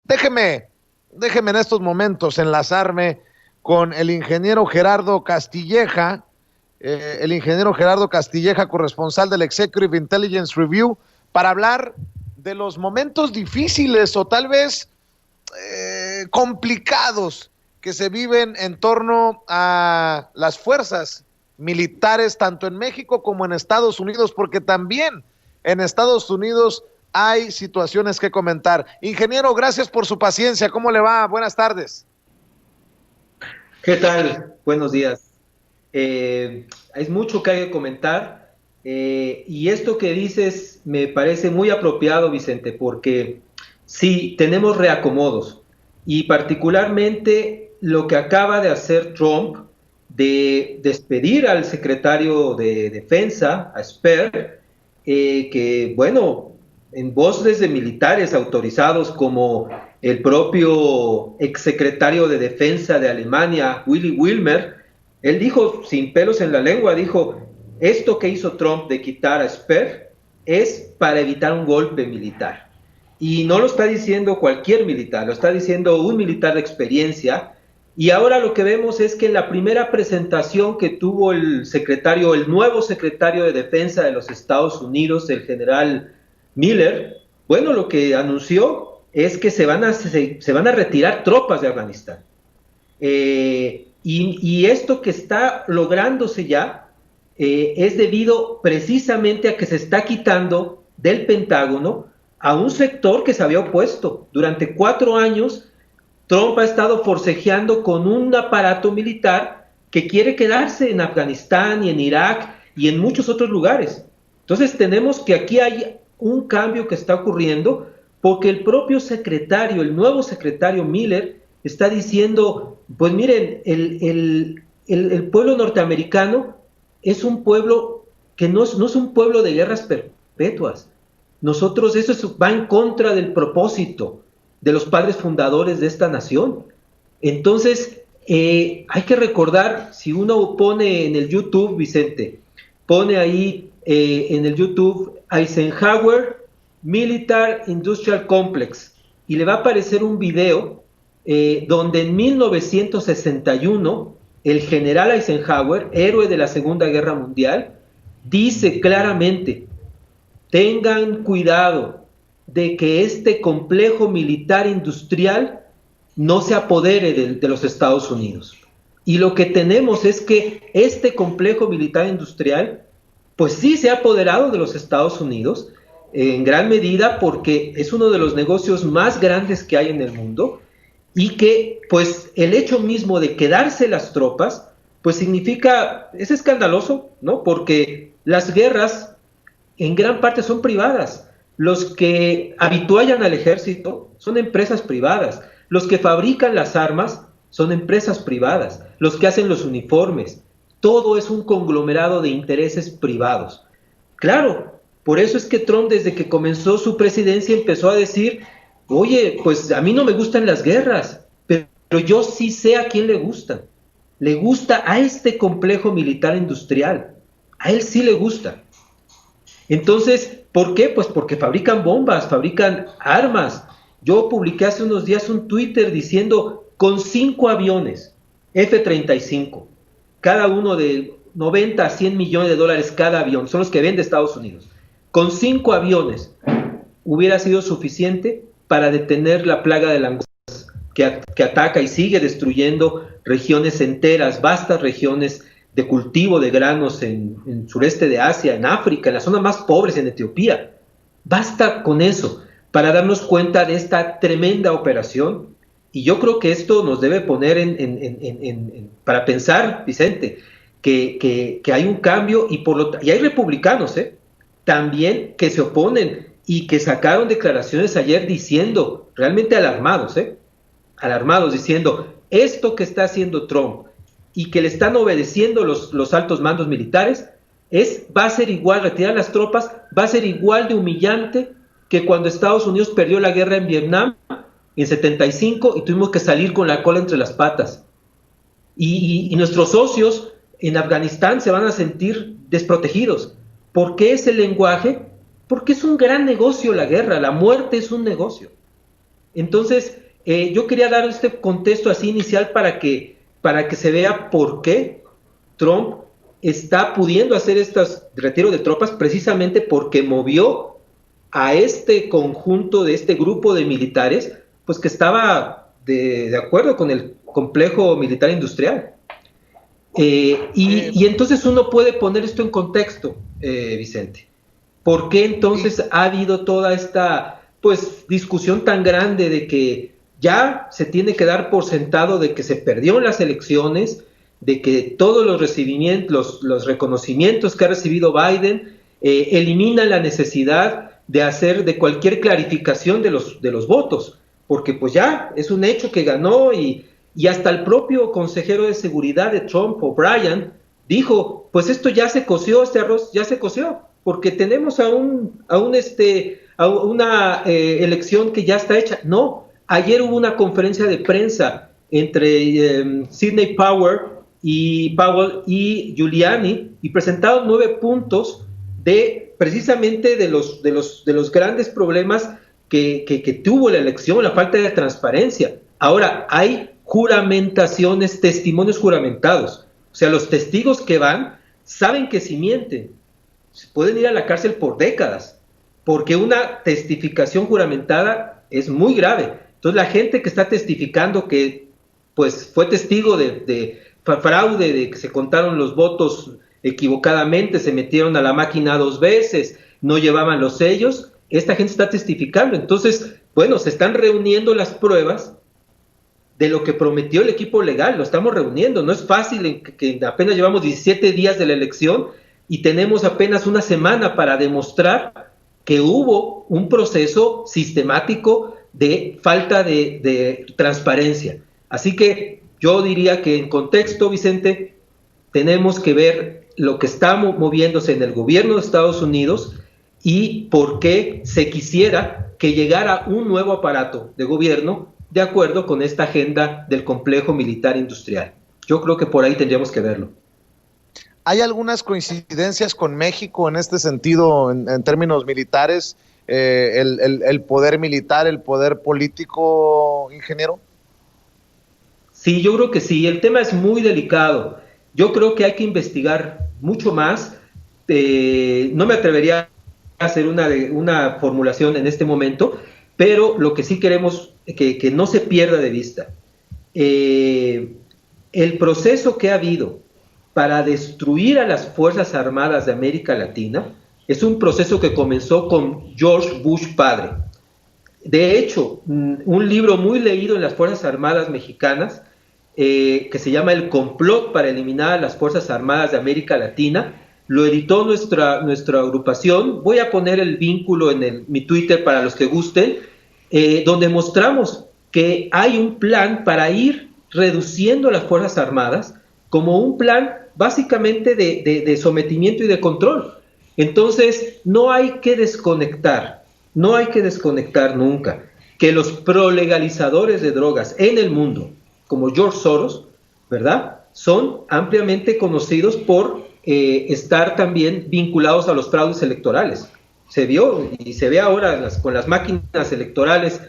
Déjeme en estos momentos enlazarme con el ingeniero Gerardo Castilleja, corresponsal del Executive Intelligence Review, para hablar de los momentos difíciles o tal vez complicados que se viven en torno a las fuerzas militares, tanto en México como en Estados Unidos, porque también en Estados Unidos hay situaciones que comentar. Ingeniero, gracias por su paciencia. ¿Cómo le va? Buenas tardes. ¿Qué tal? Buenos días. Hay mucho que hay que comentar y esto que dices me parece muy apropiado, Vicente, porque sí, tenemos reacomodos y particularmente lo que acaba de hacer Trump de despedir al secretario de Defensa, a Esper, que bueno, en voces de militares autorizados como el propio exsecretario de Defensa de Alemania, Willy Wilmer, él dijo, sin pelos en la lengua, dijo, esto que hizo Trump de quitar a Esper es para evitar un golpe militar. Y no lo está diciendo cualquier militar, lo está diciendo un militar de experiencia. Y ahora lo que vemos es que en la primera presentación que tuvo el nuevo secretario de Defensa de los Estados Unidos, el general Miller, bueno, lo que anunció es que se van a retirar tropas de Afganistán. Y esto que está lográndose ya es debido precisamente a que se está quitando del Pentágono a un sector que se había opuesto. Durante 4 años, Trump ha estado forcejeando con un aparato militar que quiere quedarse en Afganistán y en Irak y en muchos otros lugares. Entonces tenemos que aquí hay un cambio que está ocurriendo porque el propio secretario, el nuevo secretario Miller, está diciendo, pues miren, el pueblo norteamericano es un pueblo que no es un pueblo de guerras perpetuas. Nosotros, eso va en contra del propósito de los padres fundadores de esta nación. Entonces, hay que recordar, si uno pone en el YouTube, Vicente, pone ahí en el YouTube Eisenhower Military Industrial Complex y le va a aparecer un video donde en 1961 el general Eisenhower, héroe de la Segunda Guerra Mundial, dice claramente, tengan cuidado de que este complejo militar industrial no se apodere de los Estados Unidos. Y lo que tenemos es que este complejo militar industrial, pues sí se ha apoderado de los Estados Unidos, en gran medida porque es uno de los negocios más grandes que hay en el mundo, y que pues el hecho mismo de quedarse las tropas, pues significa, es escandaloso, ¿no? Porque las guerras en gran parte son privadas. Los que habituallan al ejército son empresas privadas. Los que fabrican las armas son empresas privadas. Los que hacen los uniformes. Todo es un conglomerado de intereses privados. Claro, por eso es que Trump, desde que comenzó su presidencia, empezó a decir, oye, pues a mí no me gustan las guerras, pero yo sí sé a quién le gustan. Le gusta a este complejo militar industrial. A él sí le gusta. Entonces, ¿por qué? Pues porque fabrican bombas, fabrican armas. Yo publiqué hace unos días un Twitter diciendo, con 5 aviones F-35, cada uno de 90 a 100 millones de dólares cada avión, son los que vende Estados Unidos. Con 5 aviones hubiera sido suficiente para detener la plaga de langostas que ataca y sigue destruyendo regiones enteras, vastas regiones de cultivo de granos en sureste de Asia, en África, en las zonas más pobres, en Etiopía. Basta con eso para darnos cuenta de esta tremenda operación. Y yo creo que esto nos debe poner para pensar, Vicente, que hay un cambio y hay republicanos también que se oponen y que sacaron declaraciones ayer diciendo, realmente alarmados, diciendo, esto que está haciendo Trump y que le están obedeciendo los altos mandos militares, va a ser igual, retirar las tropas, va a ser igual de humillante que cuando Estados Unidos perdió la guerra en Vietnam en 75 y tuvimos que salir con la cola entre las patas. Y nuestros socios en Afganistán se van a sentir desprotegidos. ¿Por qué ese lenguaje? Porque es un gran negocio la guerra, la muerte es un negocio. Entonces, yo quería dar este contexto así inicial para que se vea por qué Trump está pudiendo hacer estos retiro de tropas precisamente porque movió a este conjunto de este grupo de militares, pues que estaba de acuerdo con el complejo militar industrial. Y entonces uno puede poner esto en contexto, Vicente. ¿Por qué entonces ha habido toda esta pues discusión tan grande de que ya se tiene que dar por sentado de que se perdió las elecciones, de que todos los recibimientos, los reconocimientos que ha recibido Biden eliminan la necesidad de hacer de cualquier clarificación de los votos, porque pues ya es un hecho que ganó y hasta el propio consejero de seguridad de Trump, O'Brien, dijo, pues esto ya se coció, este arroz ya se coció, porque tenemos a una elección que ya está hecha. No, ayer hubo una conferencia de prensa entre Sidney Powell y Giuliani y presentaron 9 puntos de precisamente de los grandes problemas que tuvo la elección, la falta de transparencia. Ahora, hay juramentaciones, testimonios juramentados. O sea, los testigos que van saben que si mienten, pueden ir a la cárcel por décadas, porque una testificación juramentada es muy grave. Entonces, la gente que está testificando que pues fue testigo de fraude, de que se contaron los votos equivocadamente, se metieron a la máquina 2 veces, no llevaban los sellos, esta gente está testificando. Entonces, bueno, se están reuniendo las pruebas de lo que prometió el equipo legal, lo estamos reuniendo. No es fácil que apenas llevamos 17 días de la elección y tenemos apenas una semana para demostrar que hubo un proceso sistemático de falta de transparencia. Así que yo diría que en contexto, Vicente, tenemos que ver lo que está moviéndose en el gobierno de Estados Unidos y por qué se quisiera que llegara un nuevo aparato de gobierno de acuerdo con esta agenda del complejo militar industrial. Yo creo que por ahí tendríamos que verlo. ¿Hay algunas coincidencias con México en este sentido, en términos militares? El poder militar, el poder político, ingeniero. Sí, yo creo que sí. El tema es muy delicado. Yo creo que hay que investigar mucho más. No me atrevería a hacer una formulación en este momento, pero lo que sí queremos que no se pierda de vista. El proceso que ha habido para destruir a las Fuerzas Armadas de América Latina es un proceso que comenzó con George Bush padre. De hecho, un libro muy leído en las Fuerzas Armadas mexicanas, que se llama El complot para eliminar a las Fuerzas Armadas de América Latina, lo editó nuestra agrupación. Voy a poner el vínculo en mi Twitter para los que gusten, donde mostramos que hay un plan para ir reduciendo las Fuerzas Armadas como un plan básicamente de sometimiento y de control. Entonces, no hay que desconectar nunca que los prolegalizadores de drogas en el mundo, como George Soros, ¿verdad?, son ampliamente conocidos por estar también vinculados a los fraudes electorales. Se vio y se ve ahora con las máquinas electorales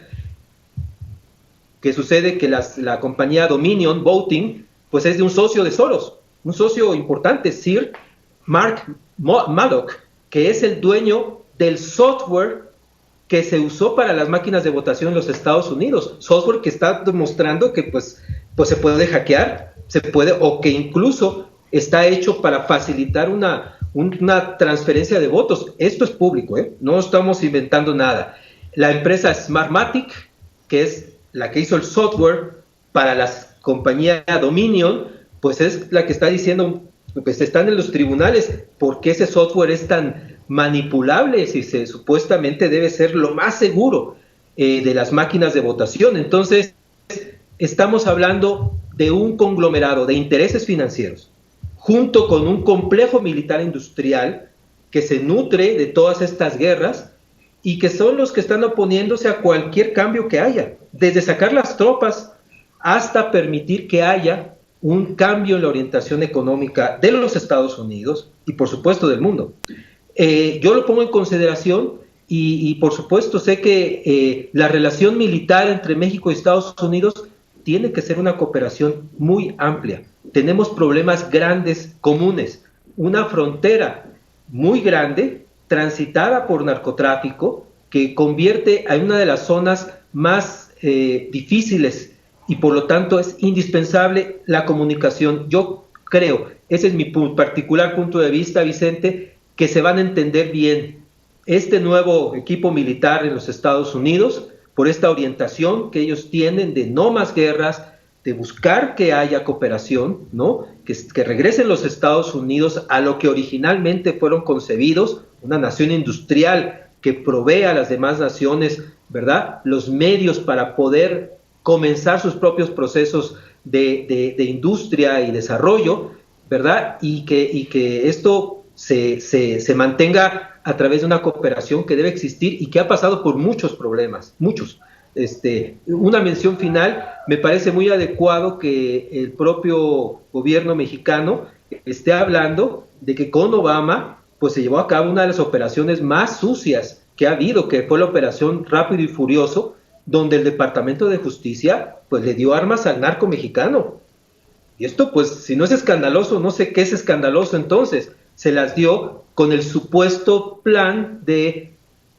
que sucede que la compañía Dominion Voting pues es de un socio de Soros, un socio importante, Sir Mark Malloch, que es el dueño del software que se usó para las máquinas de votación en los Estados Unidos, software que está demostrando que pues se puede hackear, o que incluso está hecho para facilitar una transferencia de votos. Esto es público, no estamos inventando nada. La empresa Smartmatic, que es la que hizo el software para la compañía Dominion, pues es la que está diciendo, pues están en los tribunales, porque ese software es tan manipulable si supuestamente debe ser lo más seguro de las máquinas de votación. Entonces, estamos hablando de un conglomerado de intereses financieros, junto con un complejo militar industrial que se nutre de todas estas guerras y que son los que están oponiéndose a cualquier cambio que haya, desde sacar las tropas hasta permitir que haya un cambio en la orientación económica de los Estados Unidos y por supuesto del mundo. Yo lo pongo en consideración y por supuesto sé que la relación militar entre México y Estados Unidos tiene que ser una cooperación muy amplia. Tenemos problemas grandes comunes, una frontera muy grande, transitada por narcotráfico, que convierte a una de las zonas más difíciles y por lo tanto es indispensable la comunicación. Yo creo, ese es mi particular punto de vista, Vicente, que se van a entender bien este nuevo equipo militar en los Estados Unidos por esta orientación que ellos tienen de no más guerras, de buscar que haya cooperación, ¿no? Que regresen los Estados Unidos a lo que originalmente fueron concebidos, una nación industrial que provee a las demás naciones, ¿verdad?, los medios para poder comenzar sus propios procesos de industria y desarrollo, ¿verdad?, y que esto se mantenga a través de una cooperación que debe existir y que ha pasado por muchos problemas, muchos. Una mención final, me parece muy adecuado que el propio gobierno mexicano esté hablando de que con Obama pues se llevó a cabo una de las operaciones más sucias que ha habido, que fue la operación Rápido y Furioso, donde el Departamento de Justicia pues le dio armas al narco mexicano. Y esto pues si no es escandaloso, no sé qué es escandaloso entonces. Se las dio con el supuesto plan de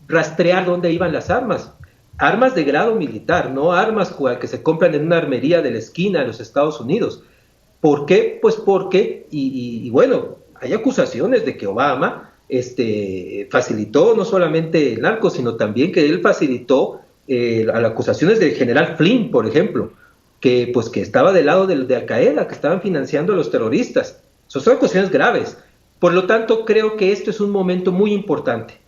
rastrear dónde iban las armas. Armas de grado militar, no armas que se compran en una armería de la esquina en los Estados Unidos. ¿Por qué? Pues porque, y bueno, hay acusaciones de que Obama facilitó no solamente el narco, sino también que él facilitó a las acusaciones del general Flynn, por ejemplo, que estaba del lado de Al-Qaeda, que estaban financiando a los terroristas. Son acusaciones graves. Por lo tanto, creo que esto es un momento muy importante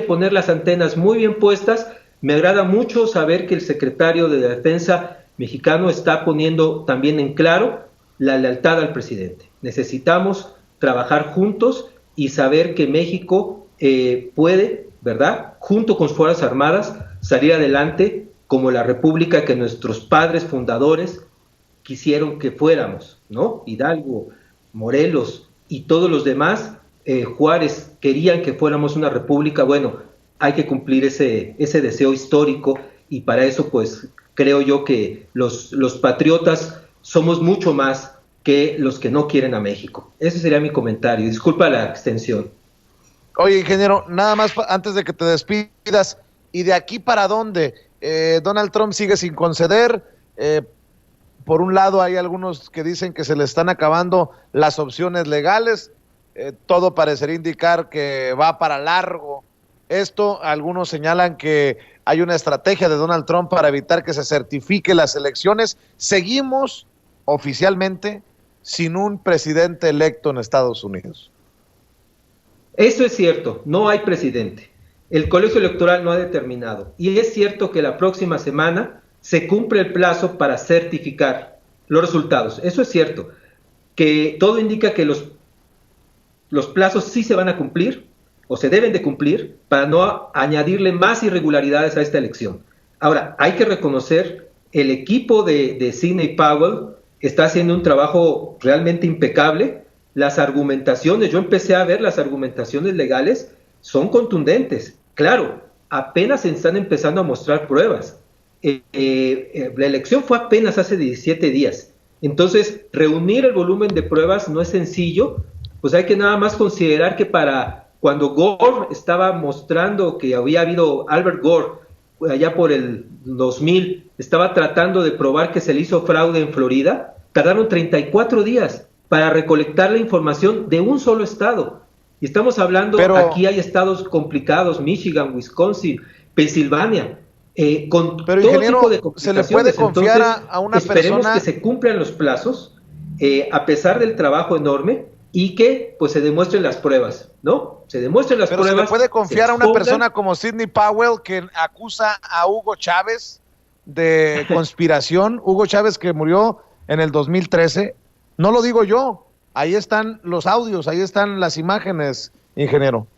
poner las antenas muy bien puestas. Me agrada mucho saber que el secretario de Defensa mexicano está poniendo también en claro la lealtad al presidente. Necesitamos trabajar juntos y saber que México puede, ¿verdad?, junto con sus Fuerzas Armadas, salir adelante como la república que nuestros padres fundadores quisieron que fuéramos, ¿no? Hidalgo, Morelos y todos los demás, Juárez, querían que fuéramos una república. Bueno, hay que cumplir ese deseo histórico y para eso pues creo yo que los patriotas somos mucho más que los que no quieren a México. Ese sería mi comentario. Disculpa la extensión. Oye, ingeniero, nada más antes de que te despidas, ¿y de aquí para dónde? Donald Trump sigue sin conceder. Por un lado hay algunos que dicen que se le están acabando las opciones legales. Todo parecería indicar que va para largo esto. Algunos señalan que hay una estrategia de Donald Trump para evitar que se certifique las elecciones. Seguimos oficialmente sin un presidente electo en Estados Unidos. Eso es cierto, no hay presidente. El colegio electoral no ha determinado. Y es cierto que la próxima semana se cumple el plazo para certificar los resultados. Eso es cierto. Que todo indica que los plazos sí se van a cumplir, o se deben de cumplir, para no añadirle más irregularidades a esta elección. Ahora, hay que reconocer, el equipo de Sidney Powell está haciendo un trabajo realmente impecable. Las argumentaciones, yo empecé a ver las argumentaciones legales, son contundentes. Claro, apenas se están empezando a mostrar pruebas. La elección fue apenas hace 17 días. Entonces, reunir el volumen de pruebas no es sencillo. Pues hay que nada más considerar que para cuando Gore estaba mostrando que había habido, Albert Gore, allá por el 2000, estaba tratando de probar que se le hizo fraude en Florida, tardaron 34 días para recolectar la información de un solo estado. Y estamos hablando, aquí hay estados complicados, Michigan, Wisconsin, Pensilvania, con todo tipo de complicaciones. ¿Se le puede confiar a una persona? Esperemos que se cumplan los plazos, a pesar del trabajo enorme, y que pues se demuestren las pruebas, ¿no? Se demuestren las pruebas. ¿Pero se le puede confiar a una persona como Sidney Powell que acusa a Hugo Chávez de conspiración? Hugo Chávez, que murió en el 2013, no lo digo yo, ahí están los audios, ahí están las imágenes, ingeniero.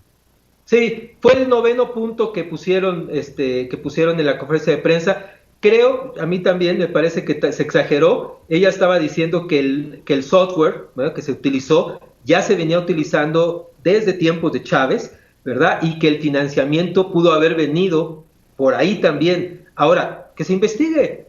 Sí, fue el 9º punto que pusieron en la conferencia de prensa. Creo, a mí también me parece que se exageró. Ella estaba diciendo que el software, ¿verdad?, que se utilizó ya se venía utilizando desde tiempos de Chávez, ¿verdad? Y que el financiamiento pudo haber venido por ahí también. Ahora, que se investigue.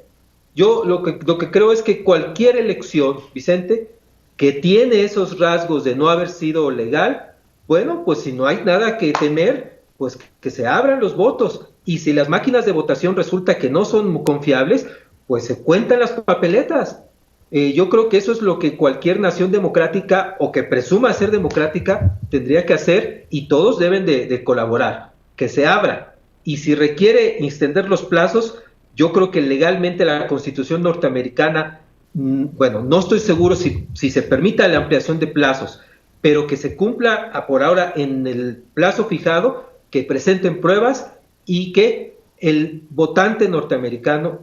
Yo lo que creo es que cualquier elección, Vicente, que tiene esos rasgos de no haber sido legal, bueno, pues si no hay nada que temer, pues que se abran los votos. Y si las máquinas de votación resulta que no son confiables, pues se cuentan las papeletas. Yo creo que eso es lo que cualquier nación democrática o que presuma ser democrática tendría que hacer, y todos deben de colaborar, que se abra. Y si requiere extender los plazos, yo creo que legalmente la Constitución norteamericana, bueno, no estoy seguro si se permita la ampliación de plazos, pero que se cumpla por ahora en el plazo fijado, que presenten pruebas y que el votante norteamericano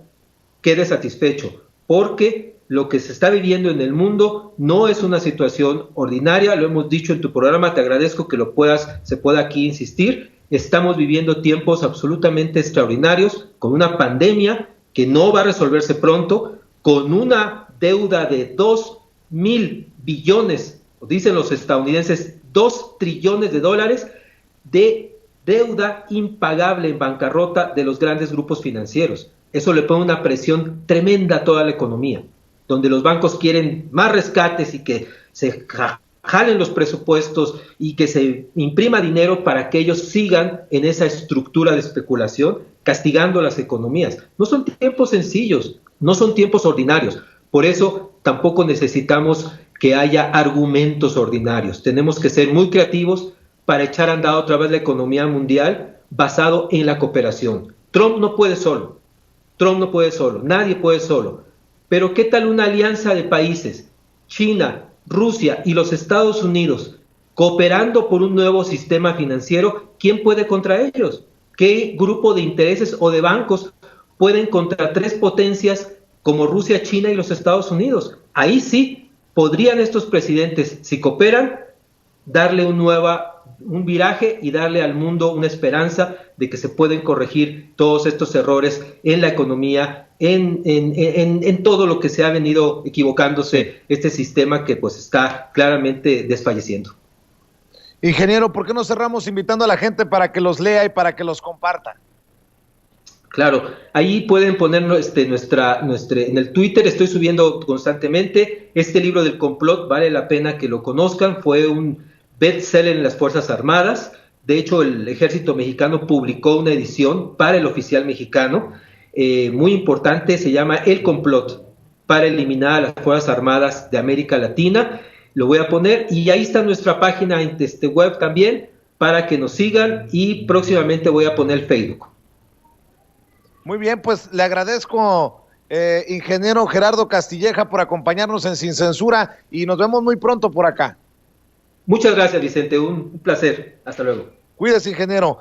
quede satisfecho, porque lo que se está viviendo en el mundo no es una situación ordinaria, lo hemos dicho en tu programa, te agradezco que se pueda aquí insistir. Estamos viviendo tiempos absolutamente extraordinarios, con una pandemia que no va a resolverse pronto, con una deuda de 2,000 billones, dicen los estadounidenses, 2 trillones de dólares de deuda impagable en bancarrota de los grandes grupos financieros. Eso le pone una presión tremenda a toda la economía, donde los bancos quieren más rescates y que se jalen los presupuestos y que se imprima dinero para que ellos sigan en esa estructura de especulación, castigando las economías. No son tiempos sencillos, no son tiempos ordinarios. Por eso tampoco necesitamos que haya argumentos ordinarios. Tenemos que ser muy creativos para echar a andar otra vez la economía mundial basado en la cooperación. Trump no puede solo, nadie puede solo. Pero ¿qué tal una alianza de países? China, Rusia y los Estados Unidos cooperando por un nuevo sistema financiero. ¿Quién puede contra ellos? ¿Qué grupo de intereses o de bancos pueden contra 3 potencias como Rusia, China y los Estados Unidos? Ahí sí podrían estos presidentes, si cooperan, darle un viraje y darle al mundo una esperanza de que se pueden corregir todos estos errores en la economía, en todo lo que se ha venido equivocándose este sistema que pues está claramente desfalleciendo. Ingeniero, ¿por qué no cerramos invitando a la gente para que los lea y para que los comparta? Claro, ahí pueden poner en el Twitter, estoy subiendo constantemente este libro del complot, vale la pena que lo conozcan, fue un bestseller en las Fuerzas Armadas. De hecho, el Ejército Mexicano publicó una edición para el oficial mexicano, muy importante, se llama El complot para eliminar a las Fuerzas Armadas de América Latina. Lo voy a poner y ahí está nuestra página web también para que nos sigan, y próximamente voy a poner el Facebook. Muy bien, pues le agradezco, ingeniero Gerardo Castilleja, por acompañarnos en Sin Censura, y nos vemos muy pronto por acá. Muchas gracias, Vicente, un placer. Hasta luego. Cuídese, ingeniero.